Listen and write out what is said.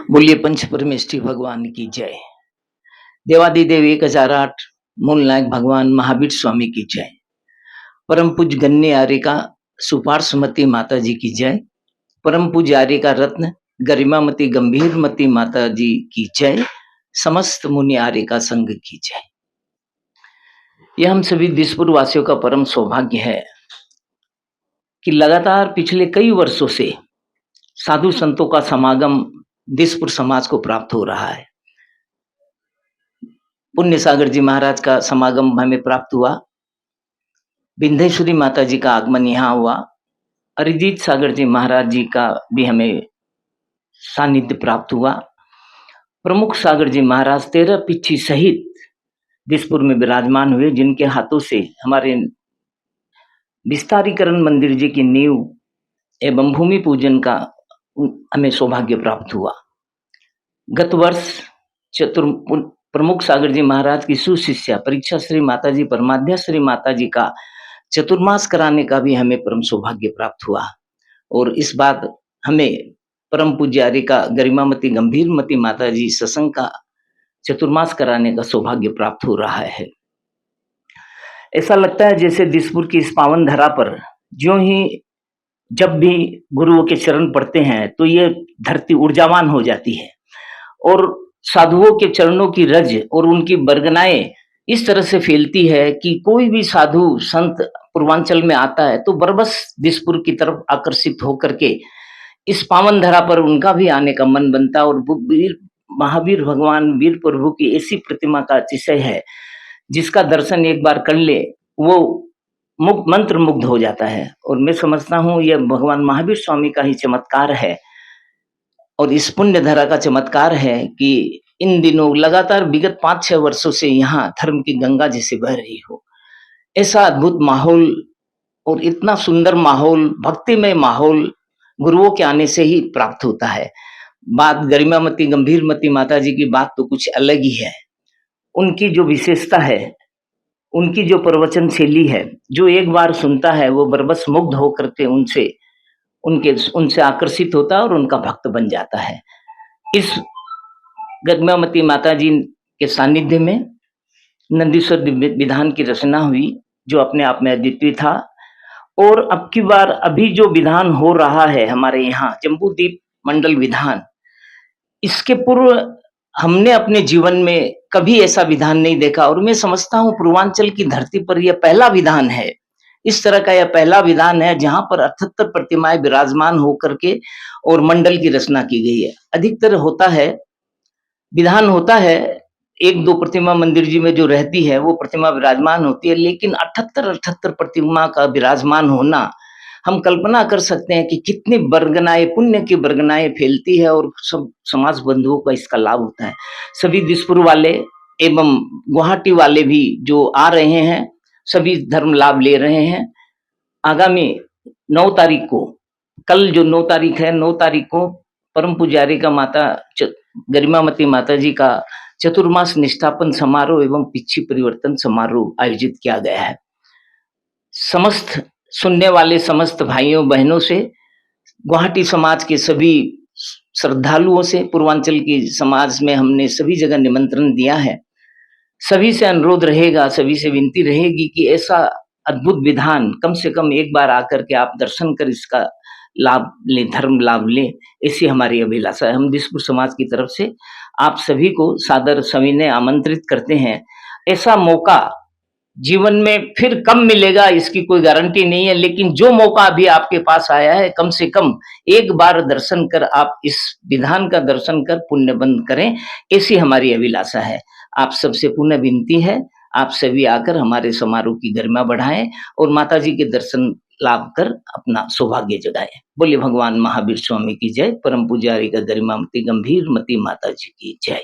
बोलिए पंच परमेष्ठी भगवान की जय। देवादिदेव 1008 मूल नायक भगवान महावीर स्वामी की जय। परम पूज्य गन्ने आर्य का सुपार्श्वमती माता जी की जय। परम पूज्य आर्य का रत्न गरिमामती गंभीरमती माता जी की जय। समस्त मुनि आर्य का संघ की जय। यह हम सभी दिसपुर वासियों का परम सौभाग्य है कि लगातार पिछले कई वर्षों से साधु संतों का समागम दिसपुर समाज को प्राप्त हो रहा है। पुण्य सागर जी महाराज का समागम हमें प्राप्त हुआ। विंध्येश्वरी माता जी का आगमन यहाँ हुआ। अरिजीत सागर जी महाराज जी का भी हमें सानिध्य प्राप्त हुआ। प्रमुख सागर जी महाराज 13 पिच्छी सहित दिसपुर में विराजमान हुए, जिनके हाथों से हमारे विस्तारीकरण मंदिर जी की नींव एवं भूमि पूजन का हमें सौभाग्य प्राप्त हुआ। गत वर्ष प्रमुख सागर जी महाराज की सुशिष्या परीक्षा श्री माता जी परमाध्या श्री माता जी का चतुर्मास कराने का भी हमें परम सौभाग्य प्राप्त हुआ। और इस बात हमें परम पूज्य का गरिमामती गंभीरमती माता जी सत्संग का चतुर्मास कराने का सौभाग्य प्राप्त हो रहा है। ऐसा लगता है जैसे दिसपुर की इस पावन धरा पर ज्यों ही जब भी गुरुओं के चरण पड़ते हैं तो ये धरती ऊर्जावान हो जाती है और साधुओं के चरणों की रज और उनकी बरगनाएं इस तरह से फैलती है कि कोई भी साधु संत पूर्वांचल में आता है तो बरबस दिसपुर की तरफ आकर्षित होकर के इस पावन धरा पर उनका भी आने का मन बनता है। और वीर महावीर भगवान वीर प्रभु की ऐसी प्रतिमा का अतिशय है, जिसका दर्शन एक बार कर ले वो मंत्र मुग्ध हो जाता है। और मैं समझता हूँ यह भगवान महावीर स्वामी का ही चमत्कार है और इस पुण्य धरा का चमत्कार है कि इन दिनों लगातार विगत 5-6 वर्षों से यहाँ धर्म की गंगा जैसे बह रही हो। ऐसा अद्भुत माहौल और इतना सुंदर माहौल, भक्तिमय माहौल गुरुओं के आने से ही प्राप्त होता है। बात गरिमामती गंभीरमती माता जी की बात तो कुछ अलग ही है। उनकी जो विशेषता है, उनकी जो प्रवचन शैली है, जो एक बार सुनता है वो बरबस मुग्ध होकर के उनसे आकर्षित होता है और उनका भक्त बन जाता है। इस गरिमामती माता जी के सानिध्य में नंदीश्वर विधान की रचना हुई, जो अपने आप में अद्वितीय था। और अब की बार अभी जो विधान हो रहा है हमारे यहाँ जम्बूद्वीप मंडल विधान, इसके पूर्व हमने अपने जीवन में कभी ऐसा विधान नहीं देखा और मैं समझता हूँ पूर्वांचल की धरती पर यह पहला विधान है। इस तरह का यह पहला विधान है जहां पर 78 प्रतिमाएं विराजमान होकर के और मंडल की रचना की गई है। अधिकतर होता है विधान होता है 1-2 प्रतिमा मंदिर जी में जो रहती है वो प्रतिमा विराजमान होती है, लेकिन 78 प्रतिमा का विराजमान होना, हम कल्पना कर सकते हैं कि कितनी बरगनाएं, पुण्य की बरगनाएं फैलती है और सब समाज बंधुओं का इसका लाभ होता है। सभी दिसपुर वाले एवं गुवाहाटी वाले भी जो आ रहे हैं सभी धर्म लाभ ले रहे हैं। आगामी 9 तारीख को, कल जो 9 तारीख है, 9 तारीख को परम पुजारी का माता गरिमामती माता जी का चतुर्मास निष्ठापन समारोह एवं पिच्छी परिवर्तन समारोह आयोजित किया गया है। समस्त सुनने वाले समस्त भाइयों बहनों से, गुवाहाटी समाज के सभी श्रद्धालुओं से, पूर्वांचल की समाज में हमने सभी जगह निमंत्रण दिया है। सभी से अनुरोध रहेगा, सभी से विनती रहेगी कि ऐसा अद्भुत विधान कम से कम एक बार आकर के आप दर्शन कर इसका लाभ लें, धर्म लाभ लें, ऐसी हमारी अभिलाषा है। हम दिसपुर समाज की तरफ से आप सभी को सादर सविनय आमंत्रित करते हैं। ऐसा मौका जीवन में फिर कम मिलेगा इसकी कोई गारंटी नहीं है, लेकिन जो मौका अभी आपके पास आया है कम से कम एक बार दर्शन कर आप इस विधान का दर्शन कर पुण्य बंद करें, ऐसी हमारी अभिलाषा है। आप सबसे पुनः विनती है, आप सभी आकर हमारे समारोह की गरिमा बढ़ाएं और माता जी के दर्शन लाभ कर अपना सौभाग्य जगाएं। बोलिए भगवान महावीर स्वामी की जय। परम पुजारी का गरिमामती गंभीरमती माता जी की जय।